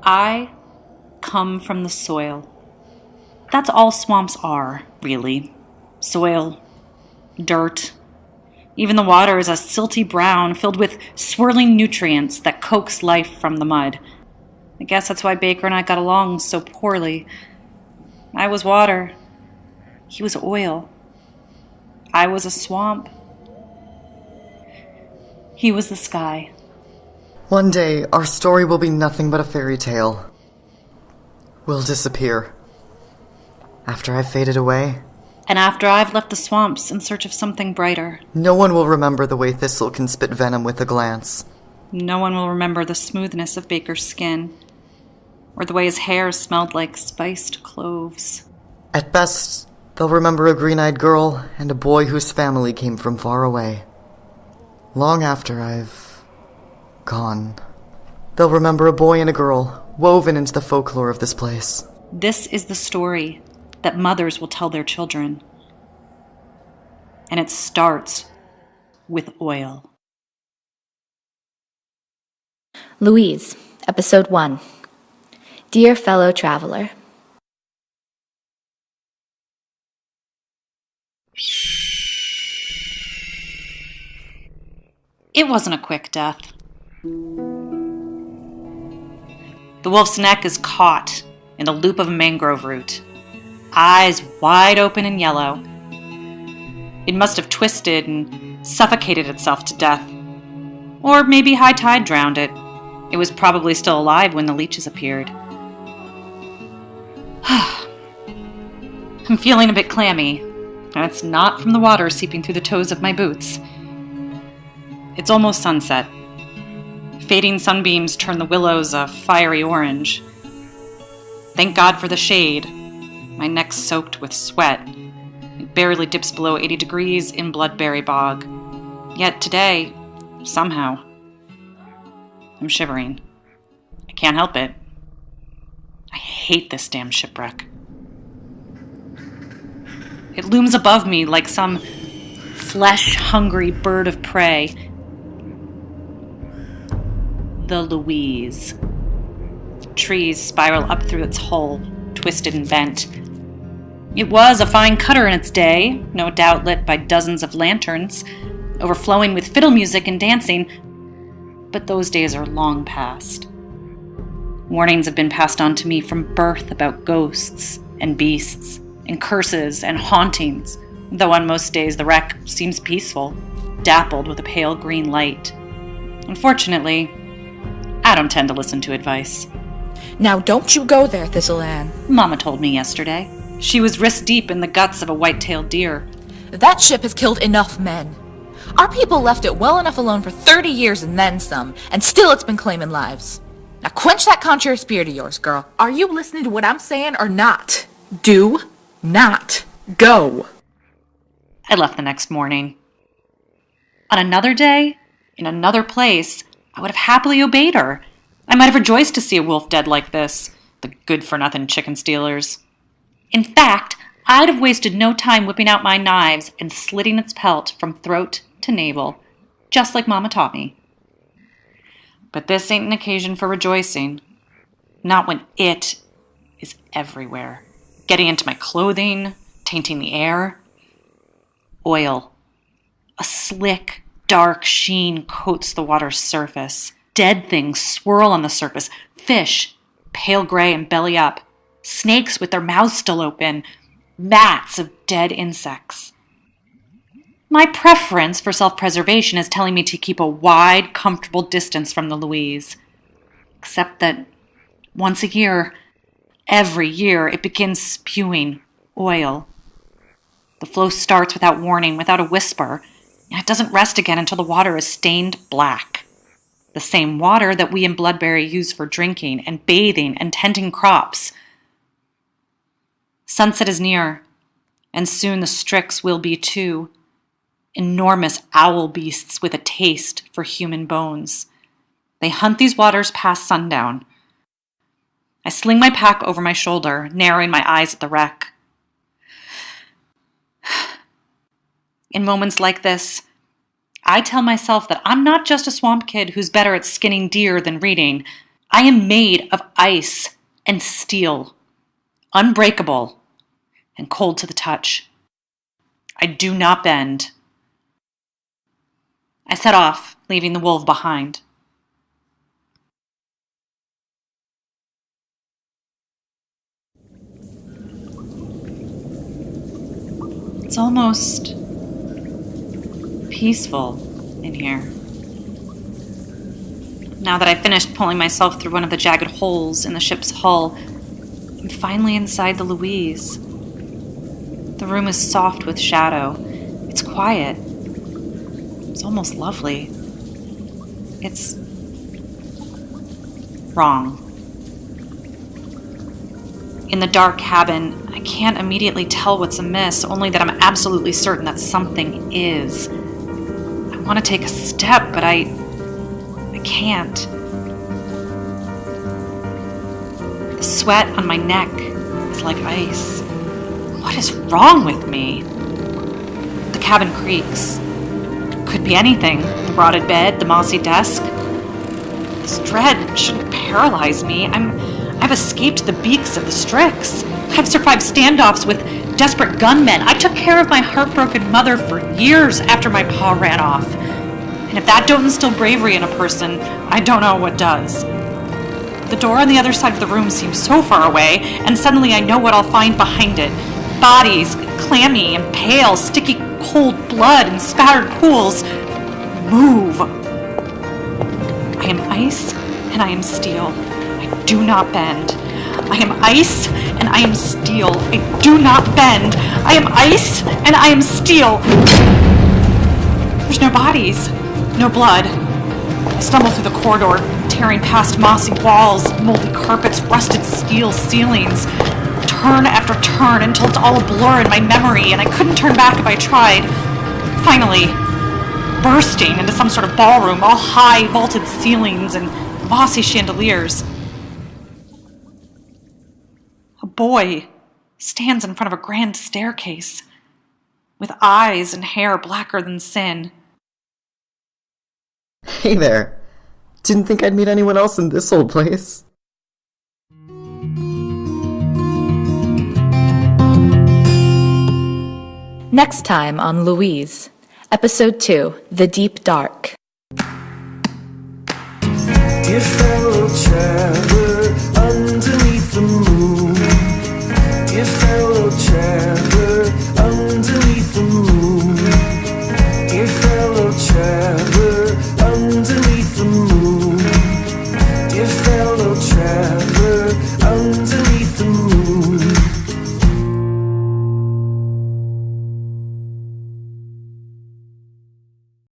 I come from the soil. That's all swamps are, really. Soil, dirt. Even the water is a silty brown filled with swirling nutrients that coax life from the mud. I guess that's why Baker and I got along so poorly. I was water. He was oil. I was a swamp. He was the sky. One day, our story will be nothing but a fairy tale. We'll disappear. After I've faded away. And after I've left the swamps in search of something brighter. No one will remember the way Thistle can spit venom with a glance. No one will remember the smoothness of Baker's skin, or the way his hair smelled like spiced cloves. At best, they'll remember a green-eyed girl and a boy whose family came from far away. Long after I've gone, they'll remember a boy and a girl woven into the folklore of this place. This is the story that mothers will tell their children. And it starts with oil. Louise, Episode 1. Dear Fellow Traveler. It wasn't a quick death. The wolf's neck is caught in the loop of a mangrove root, eyes wide open and yellow. It must have twisted and suffocated itself to death. Or maybe high tide drowned it. It was probably still alive when the leeches appeared. I'm feeling a bit clammy, and it's not from the water seeping through the toes of my boots. It's almost sunset. Fading sunbeams turn the willows a fiery orange. Thank God for the shade. My neck's soaked with sweat. It barely dips below 80 degrees in Bloodberry Bog. Yet today, somehow, I'm shivering. I can't help it. I hate this damn shipwreck. It looms above me like some flesh-hungry bird of prey. The Louise. Trees spiral up through its hull, twisted and bent. It was a fine cutter in its day, no doubt lit by dozens of lanterns, overflowing with fiddle music and dancing, but those days are long past. Warnings have been passed on to me from birth about ghosts and beasts and curses and hauntings, though on most days the wreck seems peaceful, dappled with a pale green light. Unfortunately, I don't tend to listen to advice. Now don't you go there, Thistle-Ann. Mama told me yesterday. She was wrist-deep in the guts of a white-tailed deer. That ship has killed enough men. Our people left it well enough alone for 30 years and then some, and still it's been claiming lives. Now quench that contrary spirit of yours, girl. Are you listening to what I'm saying or not? Do not go. I left the next morning. On another day, in another place, I would have happily obeyed her. I might have rejoiced to see a wolf dead like this, the good-for-nothing chicken stealers. In fact, I'd have wasted no time whipping out my knives and slitting its pelt from throat to navel, just like Mama taught me. But this ain't an occasion for rejoicing. Not when it is everywhere, getting into my clothing, tainting the air. Oil. A slick, dark sheen coats the water's surface. Dead things swirl on the surface. Fish, pale gray and belly up. Snakes with their mouths still open. Mats of dead insects. My preference for self-preservation is telling me to keep a wide, comfortable distance from the Louise. Except that once a year, every year, it begins spewing oil. The flow starts without warning, without a whisper, and it doesn't rest again until the water is stained black. The same water that we in Bloodberry use for drinking and bathing and tending crops. Sunset is near, and soon the Strix will be too. Enormous owl beasts with a taste for human bones. They hunt these waters past sundown. I sling my pack over my shoulder, narrowing my eyes at the wreck. In moments like this, I tell myself that I'm not just a swamp kid who's better at skinning deer than reading. I am made of ice and steel, unbreakable and cold to the touch. I do not bend. I set off, leaving the wolf behind. It's almost peaceful in here. Now that I've finished pulling myself through one of the jagged holes in the ship's hull, I'm finally inside the Louise. The room is soft with shadow. It's quiet. It's almost lovely. It's wrong. In the dark cabin, I can't immediately tell what's amiss, only that I'm absolutely certain that something is. I want to take a step, but I can't. The sweat on my neck is like ice. What is wrong with me? The cabin creaks. Could be anything. The rotted bed, the mossy desk. This dread shouldn't paralyze me. I've escaped the beaks of the Strix. I've survived standoffs with desperate gunmen. I took care of my heartbroken mother for years after my pa ran off. And if that don't instill bravery in a person, I don't know what does. The door on the other side of the room seems so far away, and suddenly I know what I'll find behind it. Bodies, clammy and pale, sticky cold blood and spattered pools. Move! I am ice and I am steel. I do not bend. I am ice and I am steel. I do not bend. I am ice and I am steel. There's no bodies, no blood. I stumble through the corridor, tearing past mossy walls, moldy carpets, rusted steel ceilings. Turn after turn until it's all a blur in my memory and I couldn't turn back if I tried. Finally, bursting into some sort of ballroom, all high vaulted ceilings and mossy chandeliers. A boy stands in front of a grand staircase with eyes and hair blacker than sin. Hey there. Didn't think I'd meet anyone else in this old place. Next time on Louise, Episode 2, The Deep Dark. Dear fellow traveler underneath the moon. Dear fellow traveler underneath the moon. Dear fellow traveler underneath the moon. Dear fellow traveler.